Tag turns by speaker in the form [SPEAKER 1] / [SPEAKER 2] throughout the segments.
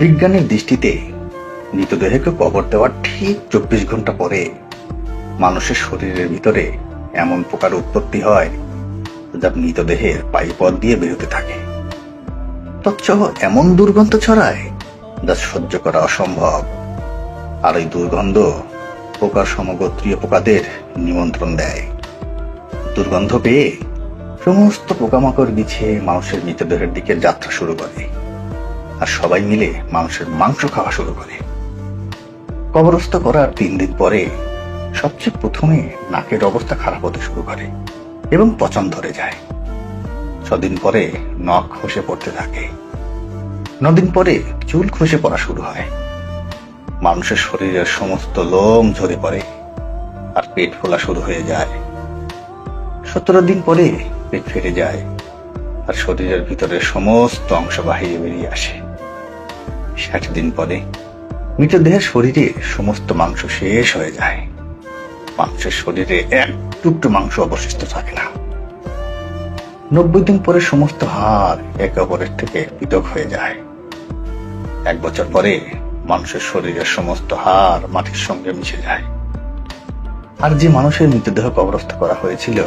[SPEAKER 1] বিজ্ঞানের দৃষ্টিতে মৃতদেহকে কবর দেওয়ার ঠিক 24 ঘন্টা পরে মানুষের শরীরের ভিতরে এমন পোকার উৎপত্তি হয় যা মৃতদেহের পায়ুপথ দিয়ে বেরোতে থাকে। তৎসহ এমন দুর্গন্ধ ছড়ায় যা সহ্য করা অসম্ভব। আর এই দুর্গন্ধ পোকার সমগোত্রীয় পোকাদের নিমন্ত্রণ দেয়। দুর্গন্ধ পেয়ে সমস্ত পোকামাকড় বিছিয়ে মানুষের মৃতদেহের দিকে যাত্রা শুরু করে, আর সবাই মিলে মানুষের মাংস খাওয়া শুরু করে। কবরস্থ করার 3 দিন পরে সবচেয়ে প্রথমে নাকের অবস্থা খারাপ হতে শুরু করে এবং পচন ধরে যায়। 6 দিন পরে নখ খসে পড়তে থাকে। 9 দিন পরে চুল খসে পড়া শুরু হয়। মানুষের শরীরের সমস্ত লোম ঝরে পড়ে আর পেট ফোলা শুরু হয়ে যায়। 17 দিন পরে পেট ফেটে যায় আর শরীরের ভিতরে সমস্ত অংশ বাহিরে বেরিয়ে আসে। 60 দিন পরে মৃতদেহের শরীরে সমস্ত মাংস শেষ হয়ে যায়। মানুষের শরীরে এক টুকরো মাংস অবশিষ্ট থাকে না। 90 দিন পরে সমস্ত হাড় একে অপরের থেকে পৃথক হয়ে যায়। 1 বছর পরে মানুষের শরীরের সমস্ত হাড় মাটির সঙ্গে মিশে যায়। আর যে মানুষের মৃতদেহ কবরস্থ করা হয়েছিল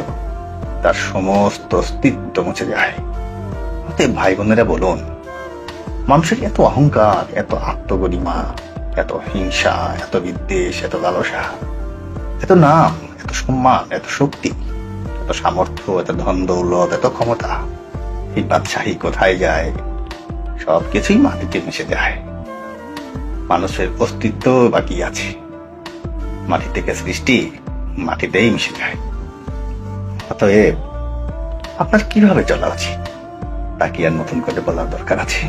[SPEAKER 1] তার সমস্ত অস্তিত্ব মুছে যায়। অতএব ভাই বোনেরা বলুন, মানুষের এত অহংকার, এত আত্মগরিমা, এত হিংসা, এত বিদ্বেষ, এত লালসা, এত নাম, এত সম্মান, এত শক্তি, এত সামর্থ্য, এত ধন দৌলত, এত ক্ষমতা, এই বাদশাহী কোথায় যায়? সবকিছুই মাটিতে মিশে যায়। মানুষের অস্তিত্ব বাকি আছে। মাটি থেকে সৃষ্টি, মাটিতেই মিশে যায়। অতএব আপনার কিভাবে চলা উচিত তা কি আর নতুন করে বলার দরকার আছে?